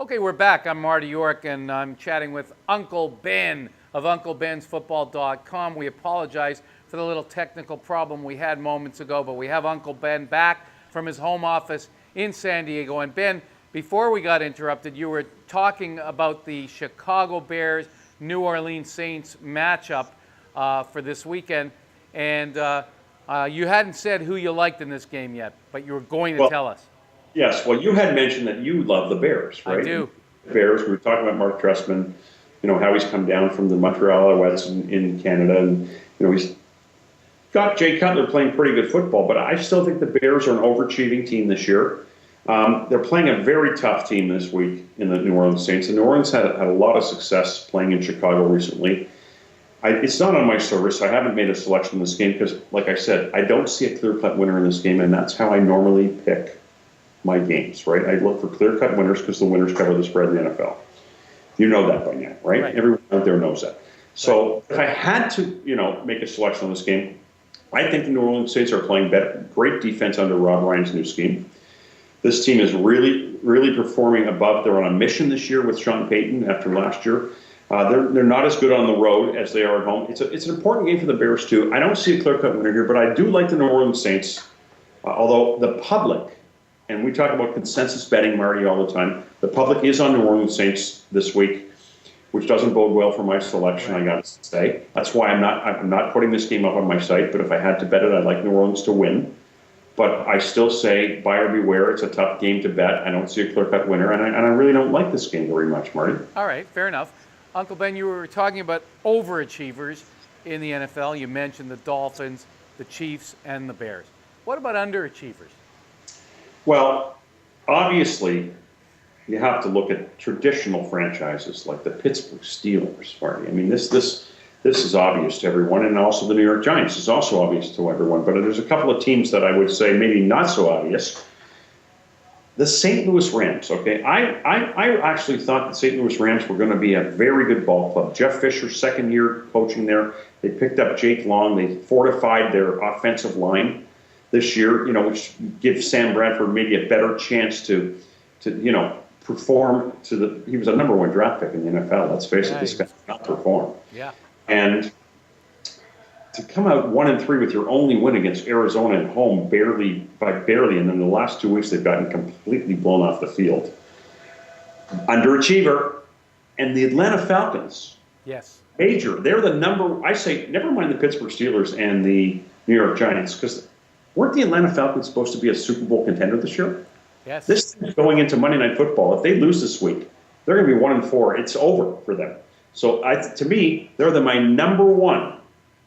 Okay, we're back. I'm Marty York, and I'm chatting with Uncle Ben of UncleBen'sFootball.com. We apologize for the little technical problem we had moments ago, but we have Uncle Ben back from his home office in San Diego. And Ben, before we got interrupted, you were talking about the Chicago Bears New Orleans Saints matchup for this weekend, and you hadn't said who you liked in this game yet, but you were going to tell us. Yes, well, you had mentioned that you love the Bears, right? I do. Bears, we were talking about Mark Trestman, how he's come down from the Montreal Alouettes in Canada, and, he's got Jay Cutler playing pretty good football, but I still think the Bears are an overachieving team this year. They're playing a very tough team this week in the New Orleans Saints, and New Orleans had a lot of success playing in Chicago recently. It's not on my service. I haven't made a selection in this game because, like I said, I don't see a clear-cut winner in this game, and that's how I normally pick my games, right? I look for clear-cut winners because the winners cover the spread in the NFL. You know that by now, right? Everyone out there knows that. So if I had to, make a selection on this game, I think the New Orleans Saints are playing better, great defense under Rob Ryan's new scheme. This team is really, really performing above. They're on a mission this year with Sean Payton after last year. They're not as good on the road as they are at home. It's an important game for the Bears, too. I don't see a clear-cut winner here, but I do like the New Orleans Saints, although the public, and we talk about consensus betting, Marty, all the time. The public is on New Orleans Saints this week, which doesn't bode well for my selection, I got to say. That's why I'm not putting this game up on my site, but if I had to bet it, I'd like New Orleans to win. But I still say buyer beware. It's a tough game to bet. I don't see a clear-cut winner, and I really don't like this game very much, Marty. All right, fair enough. Uncle Ben, you were talking about overachievers in the NFL. You mentioned the Dolphins, the Chiefs, and the Bears. What about underachievers? Well, obviously, you have to look at traditional franchises like the Pittsburgh Steelers, Marty. I mean, this is obvious to everyone, and also the New York Giants is also obvious to everyone. But there's a couple of teams that I would say maybe not so obvious. The St. Louis Rams, okay? I actually thought the St. Louis Rams were going to be a very good ball club. Jeff Fisher, second year coaching there. They picked up Jake Long. They fortified their offensive line this year, which gives Sam Bradford maybe a better chance to perform he was a number one draft pick in the NFL. Let's face it, this guy cannot perform. Yeah. And to come out 1-3 with your only win against Arizona at home, barely, and then the last 2 weeks they've gotten completely blown off the field. Underachiever. And the Atlanta Falcons. Yes. Major. They're the I say, never mind the Pittsburgh Steelers and the New York Giants, because weren't the Atlanta Falcons supposed to be a Super Bowl contender this year? Yes. This is going into Monday Night Football. If they lose this week, they're going to be 1-4. It's over for them. So to me, they're my number one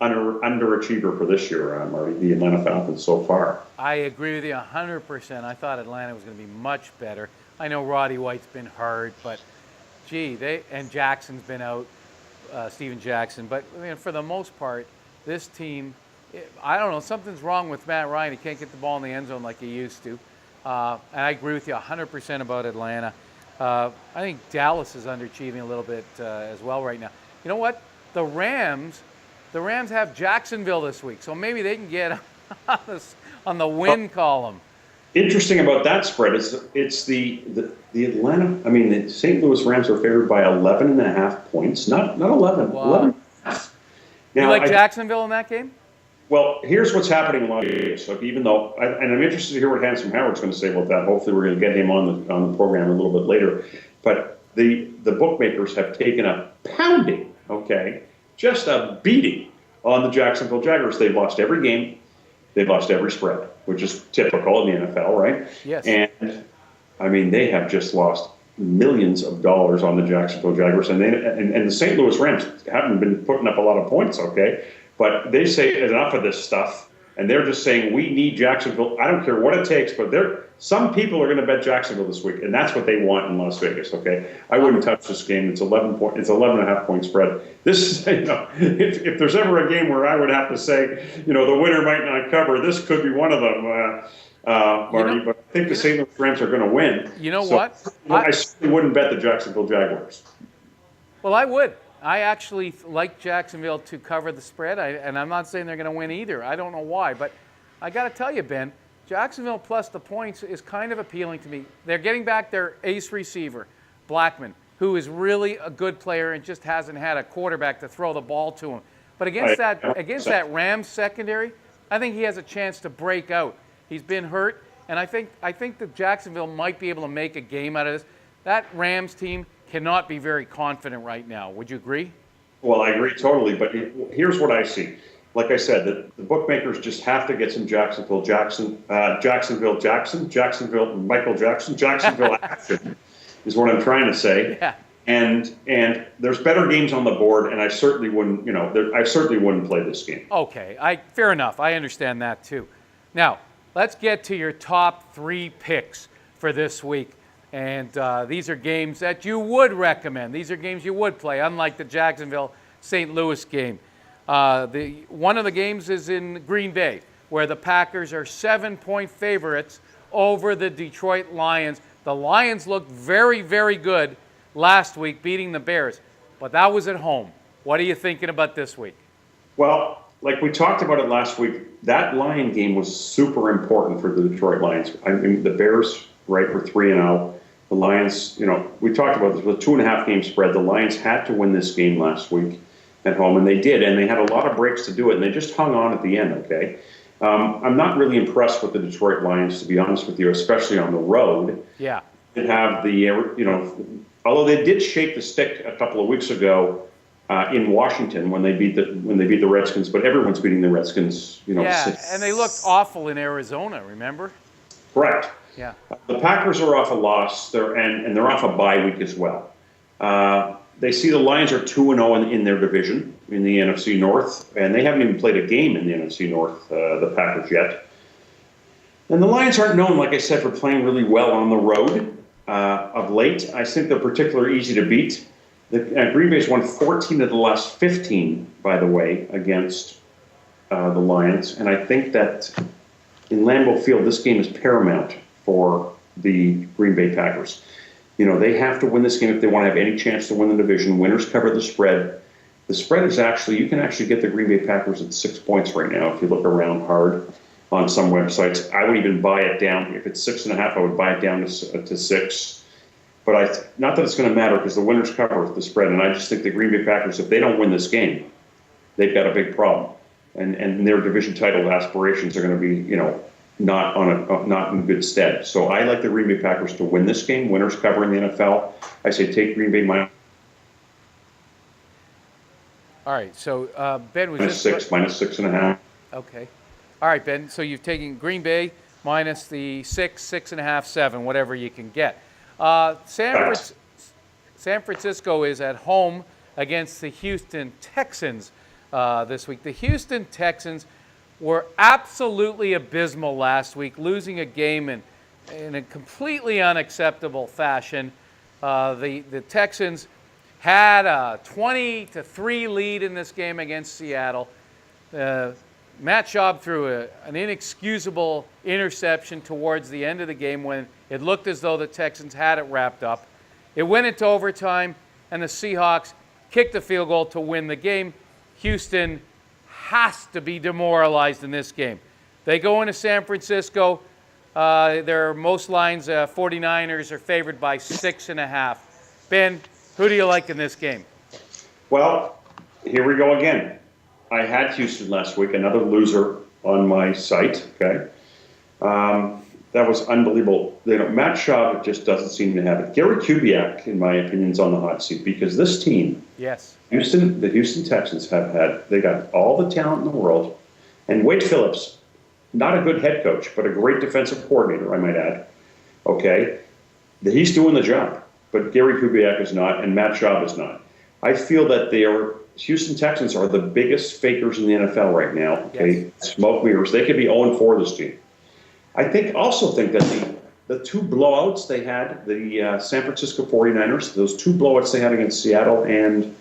underachiever for this year, Marty, the Atlanta Falcons so far. I agree with you 100%. I thought Atlanta was going to be much better. I know Roddy White's been hurt, but and Jackson's been out, Steven Jackson. But for the most part, this team, I don't know, something's wrong with Matt Ryan. He can't get the ball in the end zone like he used to. And I agree with you 100% about Atlanta. I think Dallas is underachieving a little bit as well right now. You know what? The Rams have Jacksonville this week, so maybe they can get on the win column. Interesting about that spread is it's the Atlanta. I mean, the St. Louis Rams are favored by 11.5 points, not 11. Wow. 11.5. You like Jacksonville in that game? Well, here's what's happening in Las Vegas. So even though, and I'm interested to hear what Handsome Howard's going to say about that. Hopefully, we're going to get him on the program a little bit later. But the bookmakers have taken a pounding, okay, just a beating on the Jacksonville Jaguars. They've lost every game. They've lost every spread, which is typical in the NFL, right? Yes. And I mean, they have just lost millions of dollars on the Jacksonville Jaguars, and the St. Louis Rams haven't been putting up a lot of points, okay? But they say enough of this stuff, and they're just saying we need Jacksonville. I don't care what it takes, but some people are going to bet Jacksonville this week, and that's what they want in Las Vegas. Okay, I wouldn't touch this game. It's 11.5 point spread. This is, if there's ever a game where I would have to say, the winner might not cover, this could be one of them, Marty. But I think the St. Louis Rams are going to win. You know what? I certainly wouldn't bet the Jacksonville Jaguars. Well, I would. I actually like Jacksonville to cover the spread, and I'm not saying they're going to win either. I don't know why, but I got to tell you, Ben, Jacksonville plus the points is kind of appealing to me. They're getting back their ace receiver. Blackman, who is really a good player and just hasn't had a quarterback to throw the ball to him. But against that Rams secondary, I think he has a chance to break out. He's been hurt, and I think that Jacksonville might be able to make a game out of this. That Rams team cannot be very confident right now. Would you agree? Well, I agree totally, but here's what I see. Like I said, the bookmakers just have to get some Jacksonville action is what I'm trying to say. Yeah. And there's better games on the board, and I certainly wouldn't, play this game. Okay, fair enough. I understand that too. Now, let's get to your top 3 picks for this week. And these are games that you would recommend. These are games you would play, unlike the Jacksonville-St. Louis game. One of the games is in Green Bay, where the Packers are 7-point favorites over the Detroit Lions. The Lions looked very, very good last week, beating the Bears. But that was at home. What are you thinking about this week? Well, like we talked about it last week, that Lion game was super important for the Detroit Lions. I mean, the Bears, right, were 3-0. The Lions, we talked about this with a 2.5 game spread. The Lions had to win this game last week at home, and they did, and they had a lot of breaks to do it, and they just hung on at the end, okay? I'm not really impressed with the Detroit Lions, to be honest with you, especially on the road. Yeah. They have although they did shake the stick a couple of weeks ago in Washington when they beat the Redskins, but everyone's beating the Redskins, Yeah, and they looked awful in Arizona, remember? Correct. Yeah. The Packers are off a loss, and they're off a bye week as well. They see the Lions are 2-0 in their division in the NFC North, and they haven't even played a game in the NFC North, the Packers, yet. And the Lions aren't known, like I said, for playing really well on the road of late. I think they're particularly easy to beat. Green Bay's won 14 of the last 15, by the way, against the Lions. And I think that in Lambeau Field, this game is paramount for the Green Bay Packers. They have to win this game if they want to have any chance to win the division. Winners cover the spread. The spread is you can actually get the Green Bay Packers at 6 points right now if you look around hard on some websites. I would even buy it down. If it's 6.5, I would buy it down to 6. But not that it's going to matter because the winners cover the spread. And I just think the Green Bay Packers, if they don't win this game, they've got a big problem. And their division title aspirations are going to be, not in good stead. So I like the Green Bay Packers to win this game. Winners cover in the NFL. I say take Green Bay minus. All right. So Ben, was minus this 6, minus 6.5. Okay. All right, Ben. So you've taken Green Bay minus the 6, 6.5, 7, whatever you can get. San Francisco is at home against the Houston Texans this week. The Houston Texans were absolutely abysmal last week, losing a game in a completely unacceptable fashion. The Texans had a 20-3 lead in this game against Seattle. Matt Schaub threw an inexcusable interception towards the end of the game when it looked as though the Texans had it wrapped up. It went into overtime, and the Seahawks kicked the field goal to win the game. Houston has to be demoralized in this game. They go into San Francisco. Most lines, 49ers are favored by 6.5. Ben, who do you like in this game? Well, here we go again. I had Houston last week, another loser on my site. Okay, that was unbelievable. Matt Schaub just doesn't seem to have it. Gary Kubiak, in my opinion, is on the hot seat because this team, yes, the Houston Texans they got all the talent in the world, and Wade Phillips, not a good head coach, but a great defensive coordinator, I might add. Okay, he's doing the job, but Gary Kubiak is not, and Matt Schaub is not. I feel that Houston Texans are the biggest fakers in the NFL right now. Okay, yes. Smoke mirrors. They could be 0-4 this team. I also think that the two blowouts they had, the San Francisco 49ers, those two blowouts they had against Seattle and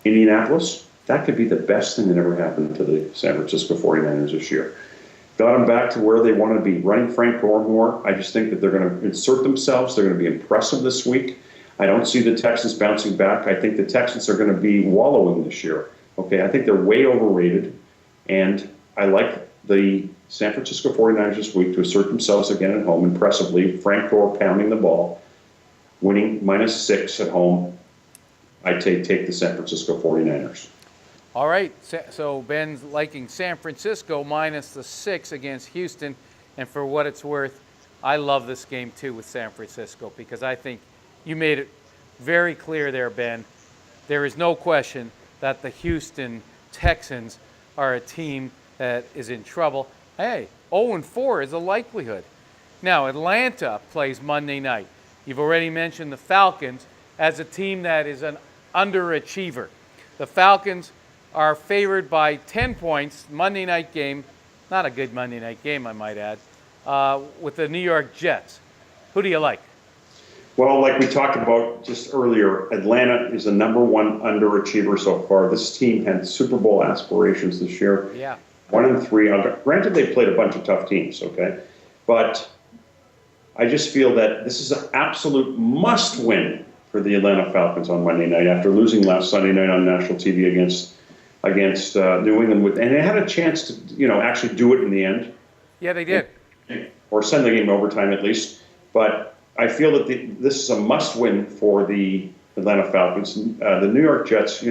Indianapolis, that could be the best thing that ever happened to the San Francisco 49ers this year. Got them back to where they want to be. Running Frank Gore more. I just think that they're going to insert themselves. They're going to be impressive this week. I don't see the Texans bouncing back. I think the Texans are going to be wallowing this year. Okay, I think they're way overrated, and I like the San Francisco 49ers this week to assert themselves again at home impressively. Frank Gore pounding the ball. winning -6 at home. I take the San Francisco 49ers. All right, so Ben's liking San Francisco -6 against Houston. And for what it's worth, I love this game too with San Francisco, because I think you made it very clear there, Ben. There is no question that the Houston Texans are a team that is in trouble. Hey, 0-4 is a likelihood. Now, Atlanta plays Monday night. You've already mentioned the Falcons as a team that is an underachiever. The Falcons are favored by 10 points, Monday night game. Not a good Monday night game, I might add, with the New York Jets. Who do you like? Well, like we talked about just earlier, Atlanta is the #1 underachiever so far. This team had Super Bowl aspirations this year. Yeah. 1-3. Granted, they played a bunch of tough teams, okay? But I just feel that this is an absolute must-win for the Atlanta Falcons on Monday night after losing last Sunday night on national TV against New England. And they had a chance to, actually do it in the end. Yeah, they did. Or send the game to overtime at least. But I feel that this is a must-win for the Atlanta Falcons. The New York Jets,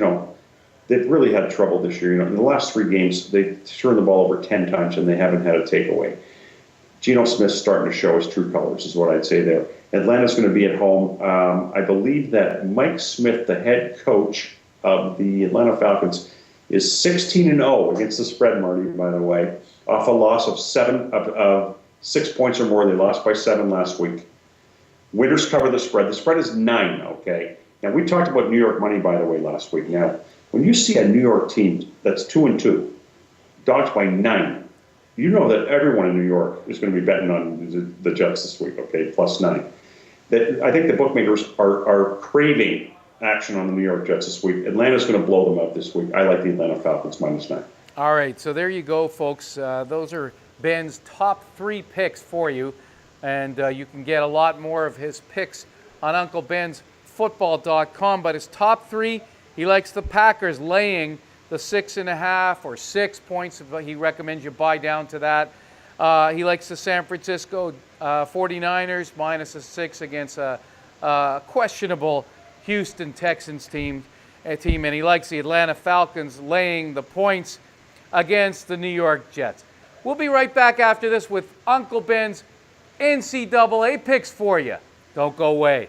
they've really had trouble this year. In the last 3 games, they've turned the ball over 10 times and they haven't had a takeaway. Geno Smith's starting to show his true colors, is what I'd say there. Atlanta's going to be at home. I believe that Mike Smith, the head coach of the Atlanta Falcons, is 16-0 against the spread, Marty, by the way, off a loss of 6 points or more. They lost by 7 last week. Winners cover the spread. The spread is 9, okay? Now, we talked about New York money, by the way, last week. Now, when you see a New York team that's 2-2, dogs by 9, you know that everyone in New York is going to be betting on the Jets this week, okay, +9. I think the bookmakers are craving action on the New York Jets this week. Atlanta's going to blow them up this week. I like the Atlanta Falcons -9. All right, so there you go, folks. Those are Ben's top 3 picks for you. And you can get a lot more of his picks on UncleBen'sFootball.com. But his top 3, he likes the Packers laying the 6.5 or 6 points. He recommends you buy down to that. He likes the San Francisco 49ers -6 against a questionable Houston Texans team. And he likes the Atlanta Falcons laying the points against the New York Jets. We'll be right back after this with Uncle Ben's NCAA picks for you. Don't go away.